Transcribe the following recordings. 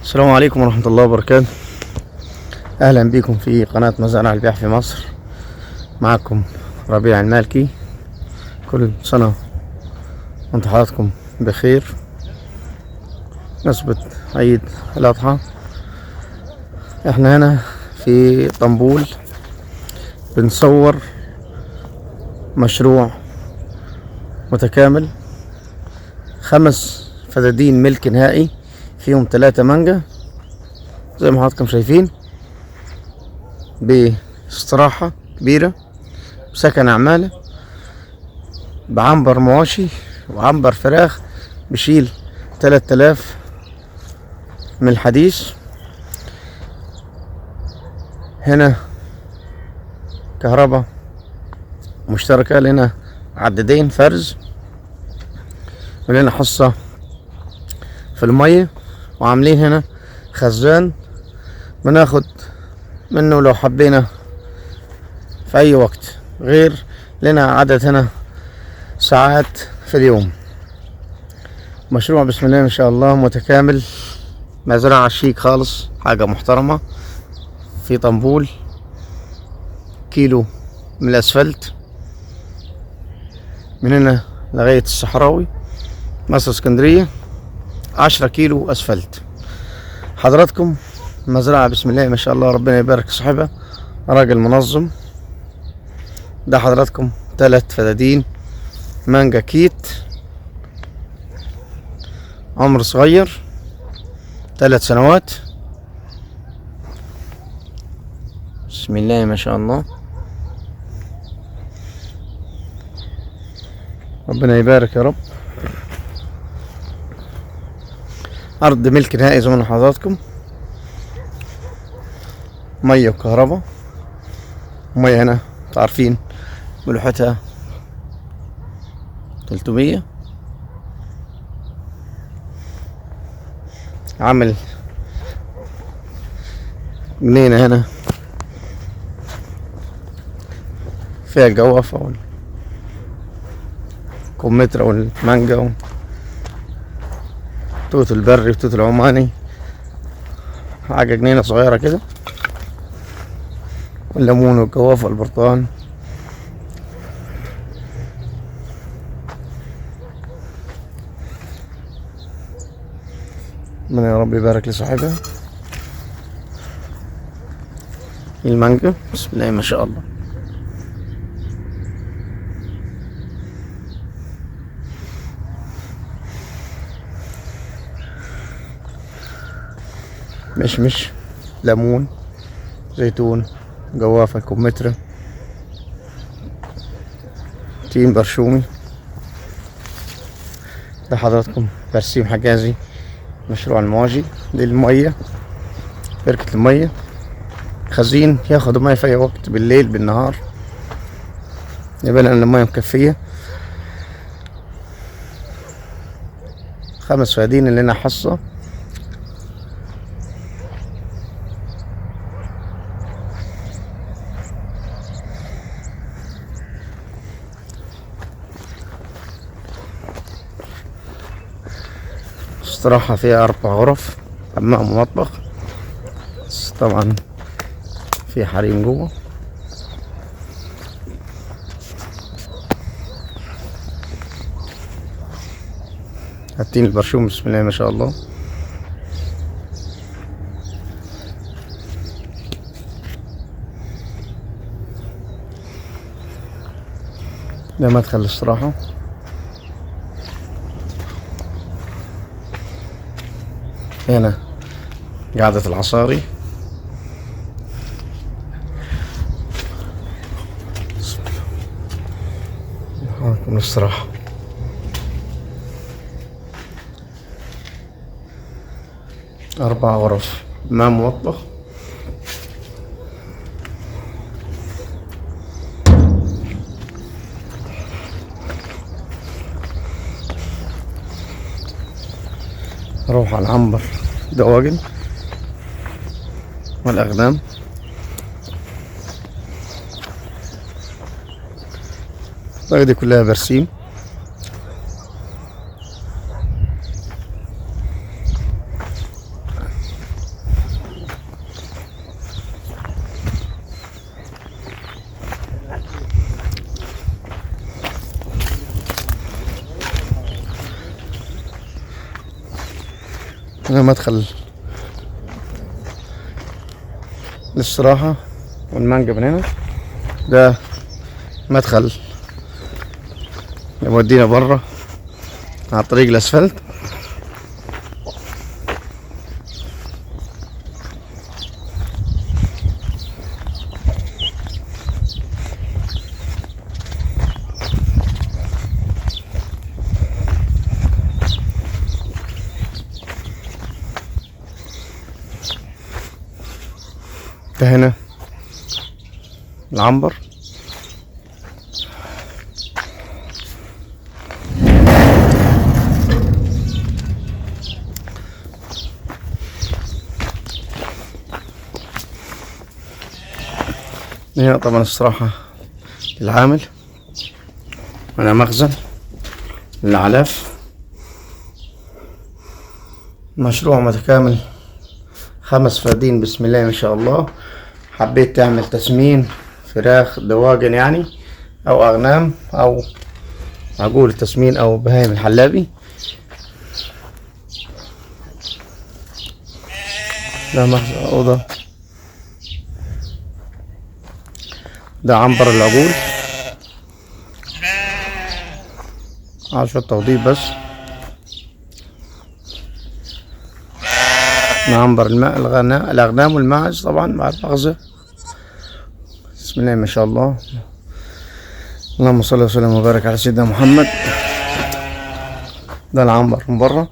السلام عليكم ورحمة الله وبركاته. أهلا بكم في قناة مزارع البيع في مصر. معكم ربيع المالكي. كل سنة وانتم حضراتكم بخير نسبة عيد الأضحى. احنا هنا في طنبول بنصور مشروع متكامل، 5 فدادين ملك نهائي فيهم 3 مانجا زي ما حضراتكم شايفين، باستراحة كبيرة، بسكن عمالة، بعنبر مواشي وعنبر فراخ بشيل 3000 من الحديث. هنا كهرباء مشتركة، لنا عددين فرز، ولنا حصة في المية، وعاملين هنا خزان بناخد منه لو حبينا في اي وقت، غير لنا عدد هنا ساعات في اليوم. مشروع بسم الله ما شاء الله متكامل، مزرعة شيك خالص، حاجة محترمة في طنبول، كيلو من الاسفلت من هنا لغاية الصحراوي مصر اسكندرية، 10 كيلو اسفلت. حضراتكم مزرعة بسم الله ما شاء الله، ربنا يبارك صاحبها، راجل منظم. ده حضراتكم 3 فدادين مانجا كيت، عمر صغير 3 سنوات. بسم الله ما شاء الله، ربنا يبارك يا رب. أرض ملك نهائي زي ما حضراتكم، مية وكهرباء. مية هنا عارفين ملوحتها 300. عامل جنينة هنا فيها الجوافة والكمثرى والمانجا والتوت البري والتوت العماني، حاجة جنينة صغيرة كده، والليمون والجوافة والبرتقال. من يا رب يبارك لصاحبها. المانجا بسم الله ما شاء الله، مشمش، ليمون، زيتون، جوافة، كمثرى، تين برشومي. ده حضراتكم برسيم حجازي، مشروع المواجي. دي المية، بركة المية، خزين ياخد مية في اي وقت، بالليل بالنهار، يبقى لنا المية مكفية. 5 فدادين اللي لنا حصة. استراحة فيها 4 غرف، حمام ومطبخ، بس طبعا في حريم جوه. التين البرشوم بسم الله ما شاء الله. ده مدخل الاستراحة. هنا قاعدة العصاري. من الاستراحة. أربع غرف، حمام ومطبخ. روح على العنبر، دواجن والأغنام. دي كلها برسيم. هنا مدخل للصراحة، والمانجا من هنا. ده مدخل يودينا برا على طريق الاسفلت. ده هنا العنبر. هنا طبعا الصراحة العامل، هنا مخزن للعلاف. مشروع متكامل، 5 فدادين بسم الله ما شاء الله. حبيت تعمل تسمين فراخ دواجن يعني، او اغنام، او عجول تسمين، او بهايم الحلابي. ده مخزن اوضه. ده عنبر العجول. شوية توضيب بس. عنبر الماء الأغنام والماعز طبعا مع الأغذية. بسم الله ما شاء الله. اللهم صل وسلم وبارك على سيدنا محمد. ده العنبر من بره.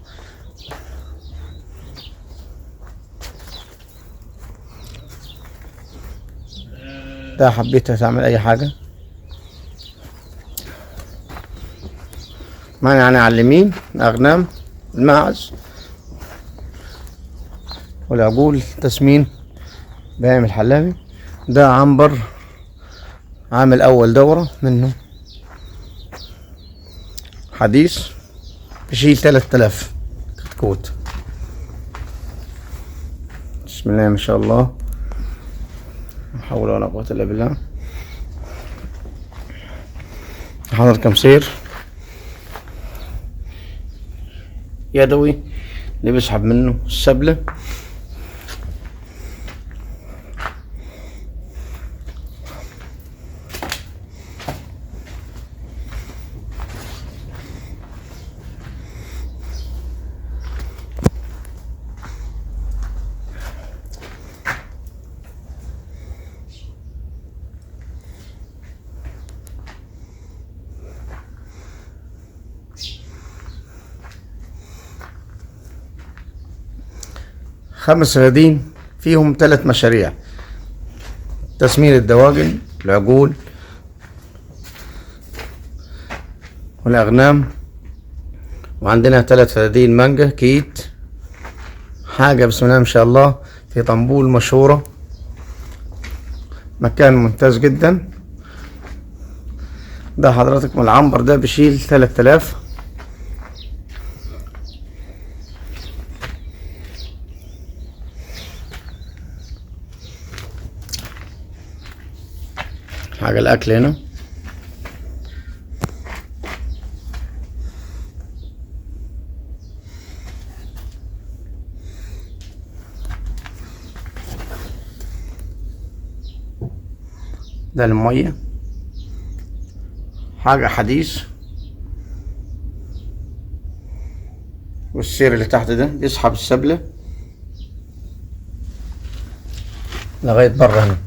ده حبيتها تعمل أي حاجة معنا يعني على اليمين الأغنام الماعز والعجول تسمين بهايم الحلابي. ده عنبر عامل أول دورة منه حديث، بشيل 3000 كتكوت. بسم الله ما شاء الله، لا حول ولا قوة إلا بالله. حضرتكم سير يدوي اللي بيسحب منه السبلة. خمس فدادين فيهم 3 مشاريع: تسمين الدواجن، العجول، والأغنام. وعندنا 3 فدادين مانجا كيت. حاجة بسم الله ما شاء الله في طنبول مشهورة، مكان ممتاز جدا. ده حضرتك من العنبر ده بشيل 3000. حاجة الأكل هنا. ده المية. حاجة حديث. والسير اللي تحت ده يسحب السبلة لغاية برا هنا،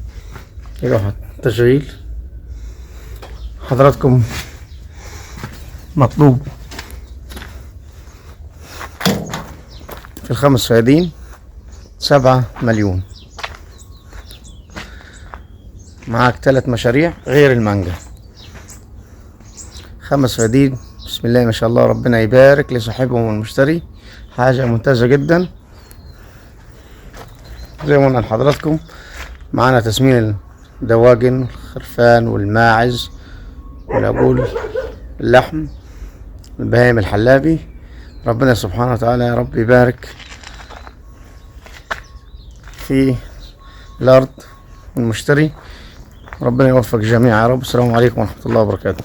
يروح التشغيل. حضراتكم مطلوب في ال5 فدادين 7 مليون. معاك 3 مشاريع غير المانجا. 5 فدادين بسم الله ما شاء الله، ربنا يبارك لصاحبهم والمشتري. حاجة ممتازة جدا. زي ما قلنا لحضراتكم معانا تسمين الدواجن، الخرفان والماعز والعجول، اللحم، البهايم الحلابي. ربنا سبحانه وتعالى يا رب يبارك في الأرض والمشتري. ربنا يوفق الجميع يا رب. السلام عليكم ورحمة الله وبركاته.